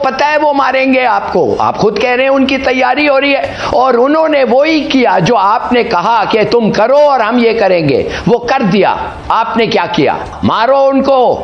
पता है वो मारेंगे आपको, आप खुद कह रहे हैं उनकी तैयारी हो रही है, और उन्होंने वही किया जो आपने कहा कि तुम करो और हम ये करेंगे, वो कर दिया। आपने क्या किया? मारो उनको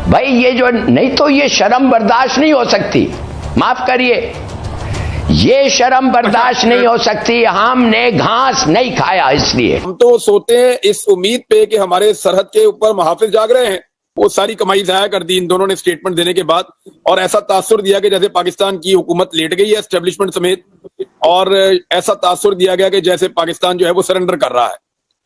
भाई। ये जो नहीं तो ये शर्म बर्दाश्त नहीं हो सकती, माफ करिए, ये शर्म बर्दाश्त नहीं हो सकती। हमने घास नहीं खाया, इसलिए हम तो सोते हैं इस उम्मीद पे कि हमारे सरहद के ऊपर मुहाफिज जाग रहे हैं। वो सारी कमाई जाया कर दी इन दोनों ने स्टेटमेंट देने के बाद, और ऐसा तासुर दिया कि जैसे पाकिस्तान की हुकूमत लेट गई है एस्टेब्लिशमेंट समेत, और ऐसा तासुर दिया गया कि जैसे पाकिस्तान जो है वो सरेंडर कर रहा है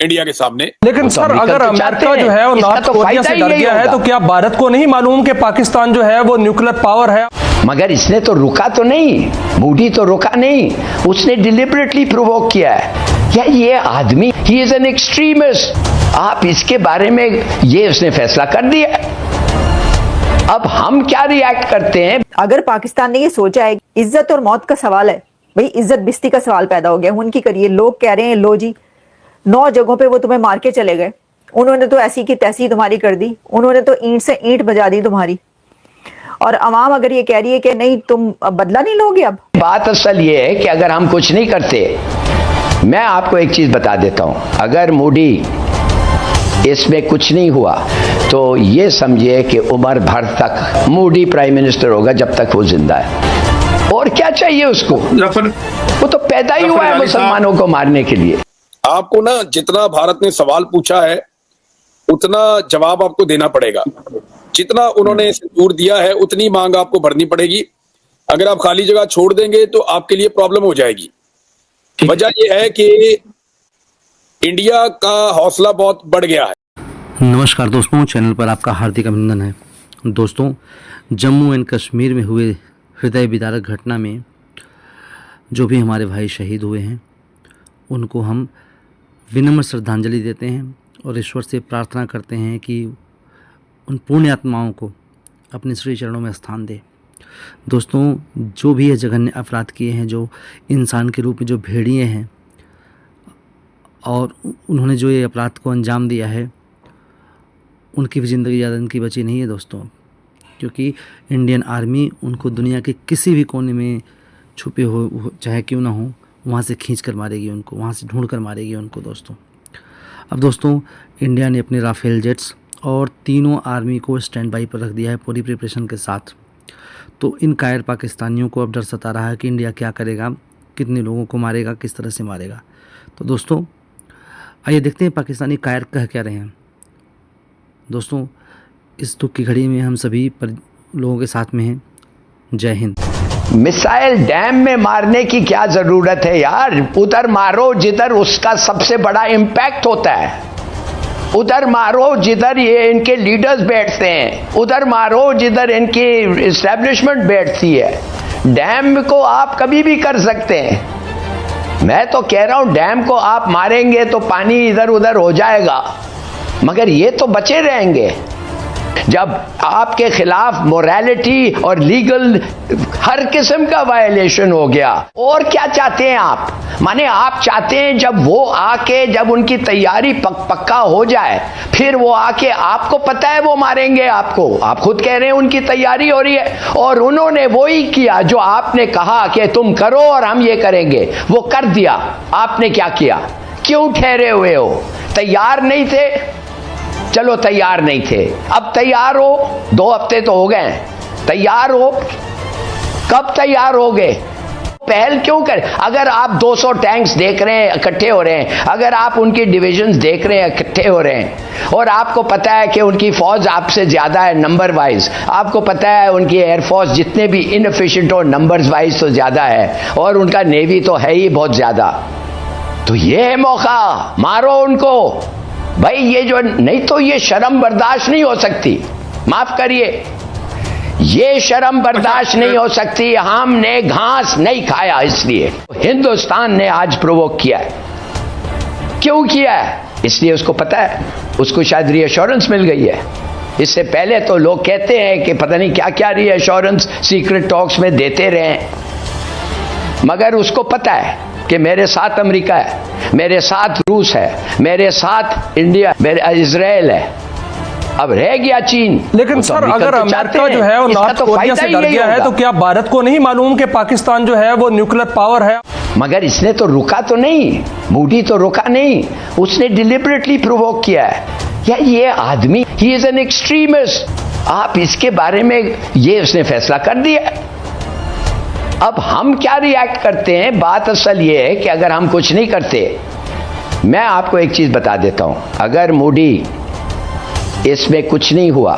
इंडिया के सामने। लेकिन सर, अगर अमेरिका जो है वो नॉर्थ कोरिया से डर गया है, तो क्या भारत को नहीं मालूम कि पाकिस्तान जो है वो न्यूक्लियर पावर है? मगर इसने तो रुका तो नहीं, मूडी तो रुका नहीं, उसने डिलिबरेटली प्रोवोक किया है। क्या ये आदमी, ही इज एन एक्सट्रीमिस्ट। आप इसके बारे में ये उसने फैसला कर दिया। अब हम क्या रिएक्ट करते हैं? अगर पाकिस्तान ने ये सोचा है, इज्जत और मौत का सवाल है भाई, इज्जत बिस्ती का सवाल पैदा हो गया, उनकी करिए। लोग कह रहे हैं लो जी 9 जगहों पे वो तुम्हें मार के चले गए, उन्होंने तो ऐसी की तैसी तुम्हारी कर दी, उन्होंने तो ईंट से ईंट बजा दी तुम्हारी, और अवाम अगर ये कह रही है कि नहीं तुम बदला नहीं लोगे। अब बात असल ये है कि अगर हम कुछ नहीं करते, मैं आपको एक चीज बता देता हूं, अगर मोदी इसमें कुछ नहीं हुआ तो ये समझिए कि उम्र भर तक मोदी प्राइम मिनिस्टर होगा जब तक वो जिंदा है। और क्या चाहिए उसको? वो तो पैदा ही हुआ है मुसलमानों को मारने के लिए। आपको ना जितना भारत ने सवाल पूछा है उतना जवाब आपको देना पड़ेगा। जितना उन्होंने संतूर दिया है उतनी मांग आपको भरनी पड़ेगी। अगर आप खाली जगह छोड़ देंगे तो आपके लिए प्रॉब्लम हो जाएगी। वजह यह है कि इंडिया का हौसला बहुत बढ़ गया है। नमस्कार दोस्तों, चैनल पर आपका हार्दिक अभिनंदन है। दोस्तों, जम्मू एंड कश्मीर में हुए हृदय विदारक घटना में जो भी हमारे भाई शहीद हुए हैं उनको हम विनम्र श्रद्धांजलि देते हैं और ईश्वर से प्रार्थना करते हैं कि उन पुण्य आत्माओं को अपने श्री चरणों में स्थान दे। दोस्तों, जो भी ये जघन्य अपराध किए हैं, जो इंसान के रूप में जो भेड़िए हैं, और उन्होंने जो ये अपराध को अंजाम दिया है, उनकी भी ज़िंदगी ज़्यादा इनकी बची नहीं है दोस्तों, क्योंकि इंडियन आर्मी उनको दुनिया के किसी भी कोने में छुपे हो चाहे क्यों ना हो, वहाँ से खींच कर मारेगी उनको, वहाँ से ढूंढ कर मारेगी उनको दोस्तों। अब दोस्तों, इंडिया ने अपने राफेल जेट्स और तीनों आर्मी को स्टैंड बाई पर रख दिया है पूरी प्रिपरेशन के साथ। तो इन कायर पाकिस्तानियों को अब डर सता रहा है कि इंडिया क्या करेगा, कितने लोगों को मारेगा, किस तरह से मारेगा। तो दोस्तों, आइए देखते हैं पाकिस्तानी कायर कह क्या रहे हैं। दोस्तों, इस दुख की घड़ी में हम सभी लोगों के साथ में हैं। जय हिंद। मिसाइल डैम में मारने की क्या जरूरत है यार? उधर मारो जिधर उसका सबसे बड़ा इम्पैक्ट होता है, उधर मारो जिधर ये इनके लीडर्स बैठते हैं, उधर मारो जिधर इनकी एस्टेब्लिशमेंट बैठती है। डैम को आप कभी भी कर सकते हैं। मैं तो कह रहा हूं डैम को आप मारेंगे तो पानी इधर उधर हो जाएगा, मगर ये तो बचे रहेंगे। जब आपके खिलाफ मोरालिटी और लीगल हर किस्म का वायलेशन हो गया, और क्या चाहते हैं आप? माने आप चाहते हैं जब वो आके, जब उनकी तैयारी पक्का हो जाए, फिर वो आके, आपको पता है वो मारेंगे आपको, आप खुद कह रहे हैं उनकी तैयारी हो रही है, और उन्होंने वही किया जो आपने कहा कि तुम करो और हम ये करेंगे, वो कर दिया। आपने क्या किया? क्यों ठहरे हुए हो? तैयार नहीं थे? चलो तैयार नहीं थे, अब तैयार हो। 2 हफ्ते तो हो गए, तैयार हो। कब तैयार हो गए? पहल क्यों कर? अगर आप 200 टैंक्स देख रहे हैं इकट्ठे हो रहे हैं, अगर आप उनकी डिविजन्स देख रहे हैं इकट्ठे हो रहे हैं, और आपको पता है कि उनकी फौज आपसे ज्यादा है नंबर वाइज, आपको पता है उनकी एयरफोर्स जितने भी इनएफिशिएंट हो नंबर्स वाइज तो ज्यादा है, और उनका नेवी तो है ही बहुत ज्यादा, तो ये है मौका, मारो उनको भाई। ये जो नहीं तो ये शर्म बर्दाश्त नहीं हो सकती, माफ करिए, ये शर्म बर्दाश्त नहीं हो सकती। हमने घास नहीं खाया, इसलिए हिंदुस्तान ने आज प्रोवोक किया है। क्यों किया है? इसलिए उसको पता है, उसको शायद रीअश्योरेंस मिल गई है। इससे पहले तो लोग कहते हैं कि पता नहीं क्या क्या रीअश्योरेंस सीक्रेट टॉक्स में देते रहे, मगर उसको पता है कि मेरे साथ अमेरिका है, मेरे साथ रूस है, मेरे साथ इंडिया, मेरे इजराइल है, अब रह गया चीन। लेकिन वो तो सर अमेरिकन अगर तो अमेरिका चाहते जो हैं, है वो इसका नॉर्थ तो कोरिया फायदा से ही डर यही गया है, होगा। तो क्या भारत को नहीं मालूम कि पाकिस्तान जो है वो न्यूक्लियर पावर है? मगर इसने तो रुका तो नहीं, मूडी तो रुका नहीं, उसने डिलिबरेटली प्रोवोक किया है। यार ये आदमी, ही इज एन एक्सट्रीमिस्ट। आप इसके बारे में ये उसने फैसला कर दिया। अब हम क्या रिएक्ट करते हैं? बात असल ये है कि अगर हम कुछ नहीं करते, मैं आपको एक चीज बता देता हूं, अगर मोदी इसमें कुछ नहीं हुआ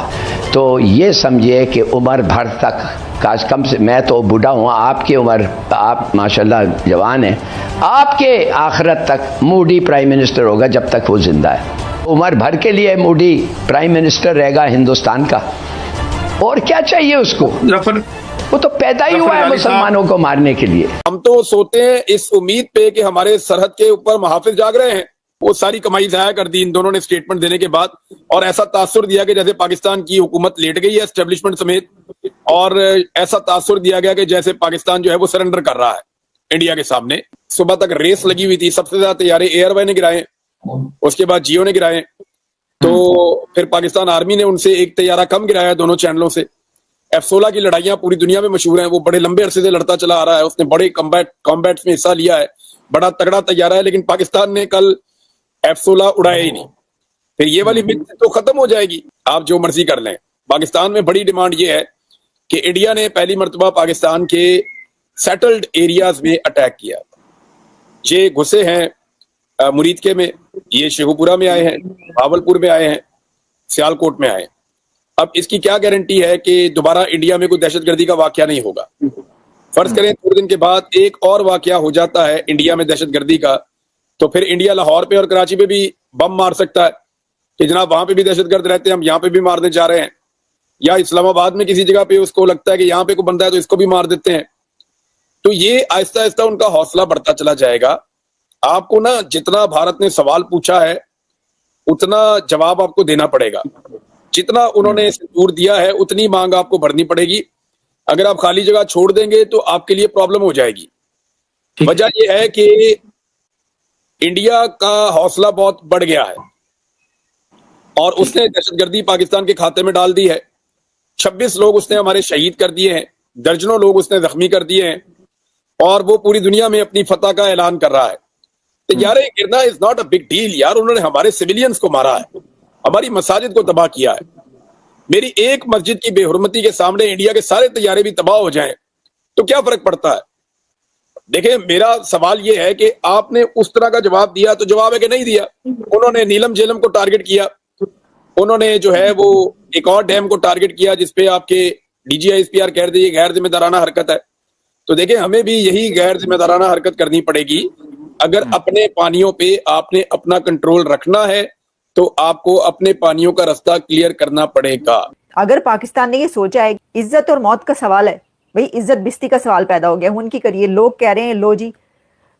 तो ये समझिए कि उम्र भर तक, काश कम से, मैं तो बूढ़ा हूँ, आपकी उम्र, आप माशाल्लाह जवान हैं, आपके आखिरत तक मोदी प्राइम मिनिस्टर होगा जब तक वो जिंदा है। उम्र भर के लिए मोदी प्राइम मिनिस्टर रहेगा हिंदुस्तान का, और क्या चाहिए उसको? वो तो पैदा ही हुआ है मुसलमानों को मारने के लिए। हम तो सोते हैं इस उम्मीद पे कि हमारे सरहद के ऊपर मुहाफिज जाग रहे हैं। वो सारी कमाई जाया कर दी इन दोनों ने स्टेटमेंट देने के बाद, और ऐसा तासुर दिया कि जैसे पाकिस्तान की हुकूमत लेट गई है एस्टेब्लिशमेंट समेत, और ऐसा तासुर दिया गया कि जैसे पाकिस्तान जो है वो सरेंडर कर रहा है इंडिया के सामने। सुबह तक रेस लगी हुई थी, सबसे ज्यादा तैयारे एयरवे ने गिराए, उसके बाद जियो ने गिराए, तो फिर पाकिस्तान आर्मी ने उनसे एक तैयारा कम गिराया दोनों चैनलों से। F-16 की लड़ाइयां पूरी दुनिया में मशहूर हैं, वो बड़े लंबे अरसे से लड़ता चला आ रहा है, उसने बड़े कॉम्बैट्स में हिस्सा लिया है, बड़ा तगड़ा तैयारा है, लेकिन पाकिस्तान ने कल F-16 उड़ाया ही नहीं। फिर ये वाली मिथ तो खत्म हो जाएगी, आप जो मर्जी कर लें। पाकिस्तान में बड़ी डिमांड ये है कि इंडिया ने पहली मर्तबा पाकिस्तान के सेटल्ड एरियाज में अटैक किया। ये घुसे हैं मुरीदके में, ये शेखुपुरा में आए हैं, भावलपुर में आए हैं, सियालकोट में आए हैं। अब इसकी क्या गारंटी है कि दोबारा इंडिया में कोई दहशतगर्दी का वाकया नहीं होगा? फर्ज करें थोड़े दिन के बाद एक और वाकया हो जाता है इंडिया में दहशतगर्दी का, तो फिर इंडिया लाहौर पे और कराची पे भी बम मार सकता है कि जनाब वहां पे भी दहशतगर्द रहते हैं, हम यहाँ पे भी मारने जा रहे हैं। या इस्लामाबाद में किसी जगह पे उसको लगता है कि यहाँ पे कोई बंदा है तो इसको भी मार देते हैं। तो ये आहिस्ता आहिस्ता उनका हौसला बढ़ता चला जाएगा। आपको ना जितना भारत ने सवाल पूछा है उतना जवाब आपको देना पड़ेगा। जितना उन्होंने सिंदूर दिया है उतनी मांग आपको भरनी पड़ेगी। अगर आप खाली जगह छोड़ देंगे तो आपके लिए प्रॉब्लम हो जाएगी। वजह यह है कि इंडिया का हौसला बहुत बढ़ गया है और उसने दहशतगर्दी पाकिस्तान के खाते में डाल दी है। 26 लोग उसने हमारे शहीद कर दिए हैं, दर्जनों लोग उसने जख्मी कर दिए हैं, और वो पूरी दुनिया में अपनी फतह का ऐलान कर रहा है। तो यार ये गिरना is not a big deal यार। उन्होंने हमारे सिविलियंस को मारा है, हमारी मसाजिद को तबाह किया है। मेरी एक मस्जिद की बेहुरमती के सामने इंडिया के सारे तैयारे भी तबाह हो जाएं तो क्या फर्क पड़ता है? देखिए मेरा सवाल यह है कि आपने उस तरह का जवाब दिया तो जवाब है कि नहीं दिया। उन्होंने नीलम झेलम को टारगेट किया, उन्होंने जो है वो एक और डैम को टारगेट किया जिसपे आपके DGISPR कह रहे थे गैर जिम्मेदाराना हरकत है। तो देखिए हमें भी यही गैर जिम्मेदाराना हरकत करनी पड़ेगी। अगर अपने पानियों पे आपने अपना कंट्रोल रखना है तो आपको अपने पानियों का रास्ता क्लियर करना पड़ेगा। अगर पाकिस्तान ने ये सोचा है इज्जत और मौत का सवाल है, भाई इज्जत बिस्ती का सवाल पैदा हो गया, उनकी करिए। लोग कह रहे हैं लो जी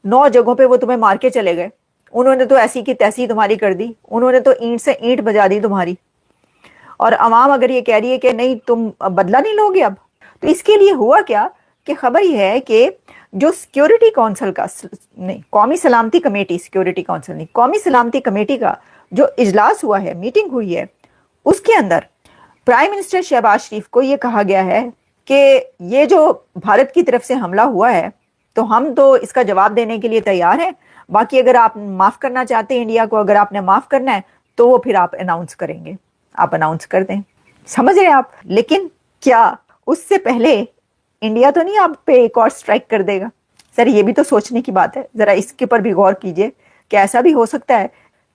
9 जगहों पे वो तुम्हें मार के चले गए, उन्होंने तो ऐसी की तैसी तुम्हारी कर दी, उन्होंने तो ईंट से ईंट बजा दी तुम्हारी। और अवाम अगर ये कह रही है कि नहीं तुम बदला नहीं लोगे अब, तो इसके लिए हुआ क्या कि खबर यह है कि जो सिक्योरिटी काउंसिल का नहीं, कौमी सलामती कमेटी, सिक्योरिटी काउंसिल नहीं, कौमी सलामती कमेटी का जो इजलास हुआ है, मीटिंग हुई है, उसके अंदर प्राइम मिनिस्टर शहबाज शरीफ को यह कहा गया है कि ये जो भारत की तरफ से हमला हुआ है तो हम तो इसका जवाब देने के लिए तैयार हैं। बाकी अगर आप माफ करना चाहते हैं इंडिया को, अगर आपने माफ करना है तो वो फिर आप अनाउंस करेंगे, आप अनाउंस कर दें। समझ रहे हैं आप? लेकिन क्या उससे पहले इंडिया तो नहीं आप पे एक और स्ट्राइक कर देगा? सर ये भी तो सोचने की बात है, जरा इसके ऊपर भी गौर कीजिए कि ऐसा भी हो सकता है।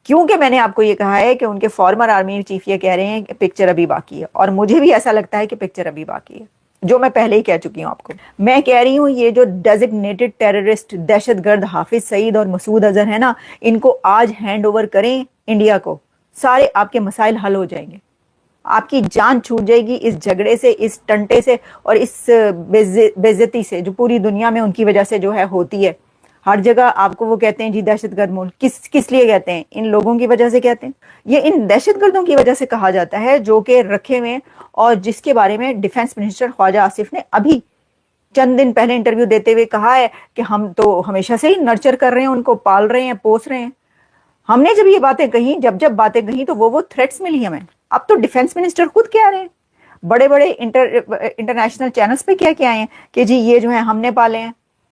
क्योंकि मैंने आपको ये कहा है कि उनके फॉर्मर आर्मी चीफ ये कह रहे हैं कि पिक्चर अभी बाकी है, और मुझे भी ऐसा लगता है कि पिक्चर अभी बाकी है, जो मैं पहले ही कह चुकी हूँ आपको। मैं कह रही हूँ ये जो डेजिग्नेटेड टेररिस्ट दहशतगर्द हाफिज सईद और मसूद अजहर है ना, इनको आज हैंड ओवर करें इंडिया को, सारे आपके मसाइल हल हो जाएंगे, आपकी जान छूट जाएगी इस झगड़े से, इस टंटे से और इस बेइज्जती से जो पूरी दुनिया में उनकी वजह से जो है होती है। हर जगह आपको वो कहते हैं जी दहशतगर्द मुल्क, किस लिए कहते हैं? इन लोगों की वजह से कहते हैं। ये इन दहशतगर्दों की वजह से कहा जाता है जो कि रखे हुए, और जिसके बारे में डिफेंस मिनिस्टर ख्वाजा आसिफ ने अभी चंद दिन पहले इंटरव्यू देते हुए कहा है कि हम तो हमेशा से ही नर्चर कर रहे हैं, उनको पाल रहे हैं, पोस रहे हैं। हमने जब ये बातें कही, जब बातें कही तो वो थ्रेट्स मिली हमें। अब तो डिफेंस मिनिस्टर खुद कह रहे हैं, बड़े बड़े इंटरनेशनल चैनल्स पे क्या क्या आए हैं कि जी ये जो है हमने पाले हैं।